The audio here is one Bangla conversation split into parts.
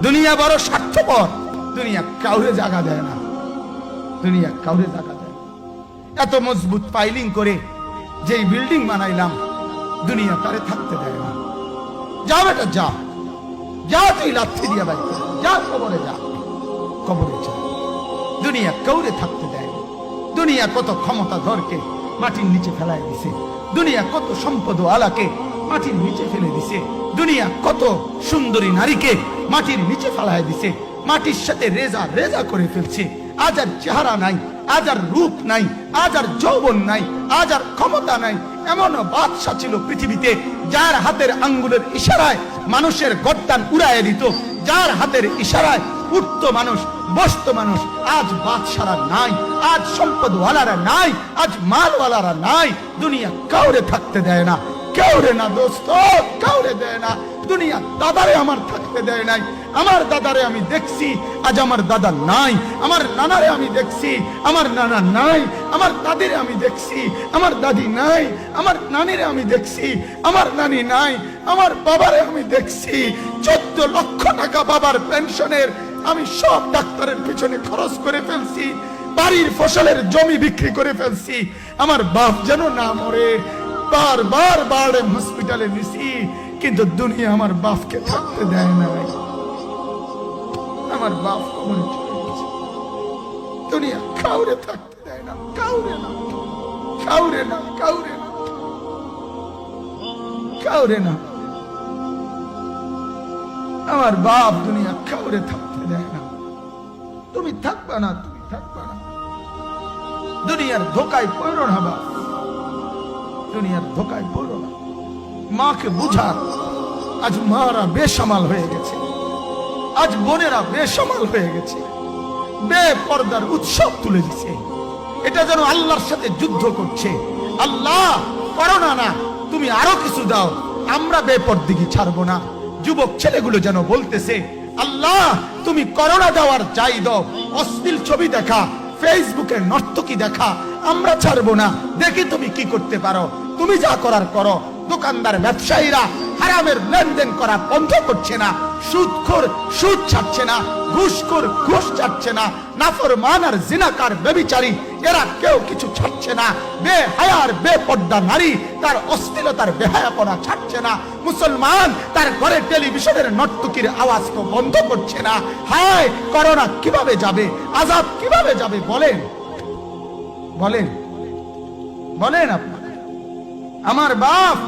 দুনিয়া বড় স্বার্থপর, দুনিয়া কাউরে জায়গা দেয় না, দুনিয়া কাউরে জায়গা দেয়। এত মজবুত পাইলিং করে যেই বিল্ডিং বানাইলাম, দুনিয়া তারে থাকতে দেয় না। যা বেটা যা, যা তুই লাথি দিয়া বাইক যা, কবরে যা, কবরে যা। দুনিয়া কাউরে থাকতে দেয় না। দুনিয়া কত ক্ষমতাধরকে মাটির নিচে ফেলায় দিছে, দুনিয়া কত সম্পদ আলাকে মাটির নিচে ফেলে দিছে, দুনিয়া কত সুন্দরী নারীকে মাটির নিচে ফেলায় দিছে, মাটির সাথে রেজা রেজা করে ফেলছে। আজ আর চেহারা নাই, আজ আর রূপ নাই, আজ আর যৌবন নাই, আজ আর ক্ষমতা নাই। এমন বাদশা ছিল পৃথিবীতে যার হাতের আঙ্গুলের ইশারায় মানুষের গর্দান উড়াইয়া দিত, যার হাতের ইশারায় উঠতো মানুষ, বসতো মানুষ। আজ বাদশারা নাই, আজ সম্পদওয়ালারা নাই, আজ মালওয়ালারা নাই। দুনিয়া কাউরে থাকতে দেয় না, কাউরে না দোস্ত, কাউরে দেয় না। দুনিয়া দাদারে আমার থাকতে দেয় নাই। আমার দাদারে আমি দেখছি, আজ আমার দাদা নাই। আমার নানারে আমি দেখছি, আমার নানা নাই। আমার দাদিরে আমি দেখছি, আমার দাদি নাই। আমার নানিরে আমি দেখছি, আমার নানি নাই। আমার বাবারে আমি দেখছি, 14 লক্ষ টাকা বাবার পেনশনের আমি সব ডাক্তারের পিছনে খরচ করে ফেলছি, বাড়ির ফসলের জমি বিক্রি করে ফেলছি। আমার বাপ যেন না মরে বারবার বারে হসপিটালে নিছি, কিন্তু দুনিয়া আমার বাপকে থাকতে দেয় না। আমার বাপ কবরে চলে গেছে, দুনিয়া কাউরে থাকতে দেয় না, কাউরে না, কাউরে না, কাউরে না, কাউরে না। আমার বাপ দুনিয়া কাউরে থাকতে দেয় না। তুমি থাকবা না, তুমি থাকবা না। দুনিয়ার ধোকায় পড়ো না বাপ, দুনিয়ার ধোকায় পড়ো না। মাকে বুঝার, আজ মারা বেসামাল হয়ে গেছে, আজ বোনেরা বেসামাল হয়ে গেছে, বেপর্দার উৎসব তুলে দিছে। এটা যেন আল্লাহর সাথে যুদ্ধ করছে। আল্লাহ করোনা না, তুমি আরো কিছু দাও, আমরা বেপরদিগি ছাড়বো না। যুবক ছেলেগুলো যেন বলতেছে, আল্লাহ তুমি করোনা দেওয়ার চাই দাও, অশ্লীল ছবি দেখা, ফেসবুকে নর্তকী দেখা আমরা ছাড়বো না। দেখি তুমি কি করতে পারো, তুমি যা করার করো। দোকানদার ব্যবসায়ীরা হারামের লেনদেন করা বন্ধ করছে না, সুদখোর সুদ ছাড়ছে না, ঘুষখোর ঘুষ ছাড়ছে না, নাফরমান আর জিনাকার ব্যভিচারী এরা কেউ কিছু ছাড়ছে না। বেহায়ার বেপর্দা নারী তার অশ্লীলতার বেহায়াপনা ছাড়ছে না। মুসলমান তার ঘরে টেলিভিশনের নর্তকীর আওয়াজ তো বন্ধ করছে না। হায় করোনা কিভাবে যাবে, আযাব কিভাবে যাবে বলেন, বলেন, বলেন আপনারা। আমার বাপ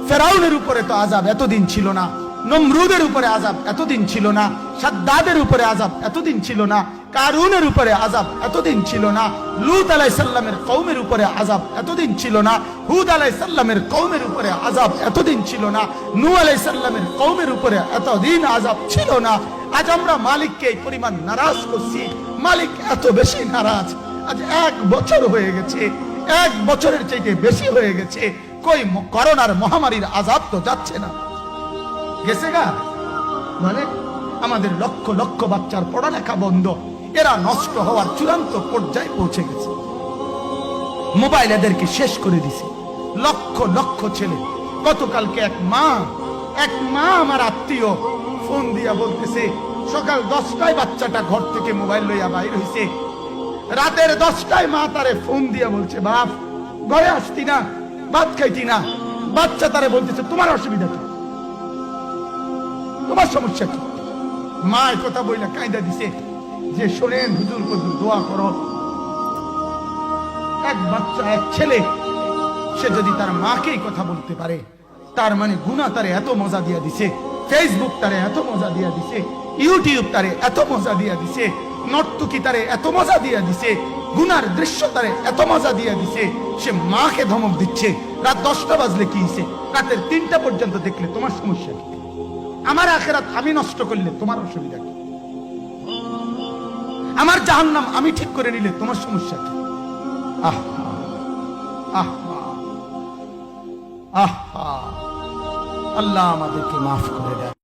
ফেরাউনের উপরে তো আযাব এতদিন ছিল না, নমরুদের উপরে আযাব এতদিন ছিল না, সাদ্দাদের উপরে আযাব এতদিন ছিল না, কারুনের উপরে আযাব এতদিন ছিল না, লূত আলাইহিস সালামের কওমের উপরে আযাব এতদিন ছিল না, হুদ আলাইহিস সালামের কওমের উপরে আযাব এতদিন ছিল না, নূহ আলাইহিস সালামের কওমের উপরে এতদিন আযাব ছিল না। আজ আমরা মালিককে এই পরিমাণ নারাজ করছি, মালিক এত বেশি নারাজ। আজ 1 বছর হয়ে গেছে, 1 বছরের চাইতে বেশি হয়ে গেছে, কই করোনার মহামারীর আযাব তো যাচ্ছে না। গেছে গা, মানে আমাদের লক্ষ লক্ষ বাচ্চার পড়ালেখা বন্ধ, এরা নষ্ট হওয়ার চূড়ান্ত পর্যায়ে পৌঁছে গেছে। মোবাইল এদেরকে শেষ করে দিছে। লক্ষ লক্ষ ছেলে, গতকালকে এক মা আমার আত্মীয় ফোন দিয়া বলতেছে, সকাল 10টায় বাচ্চাটা ঘর থেকে মোবাইল লইয়া বাইর হইছে, রাতের 10টায় মা তারে ফোন দিয়া বলছে, বাপ ঘরে আসতি না, ভাত খাইতি না। বাচ্চা তারে বলতেছে, তোমার অসুবিধা কি, তোমার সমস্যা কি? মা এই কথা বইলা কাঁদা দিছে যে, শোনেন হুজুর হুজুর দোয়া করো। এক বাচ্চা, এক ছেলে, সে যদি তার মাকেই কথা বলতে পারে, তার মানে গুনাহ তারে এত মজা দিয়া দিছে, ফেসবুক তারে এত মজা দিয়া দিছে, ইউটিউব তারে এত মজা দিয়া দিছে, নর্তকী তারে এত মজা দিয়া দিছে, গুনার দৃশ্য তারে এত মজা দিয়া দিছে, সে মাকে ধমক দিচ্ছে। রাত 10টা বাজলে কি হইছে, রাতের 3টা পর্যন্ত দেখলে তোমার সমস্যা কি? আমার আখিরাত আমি নষ্ট করলে তোমার অসুবিধা কি? আমার জাহান্নাম আমি ঠিক করে নিলে তোমার সমস্যা কি? আল্লাহ আমাদেরকে মাফ করে দেয়।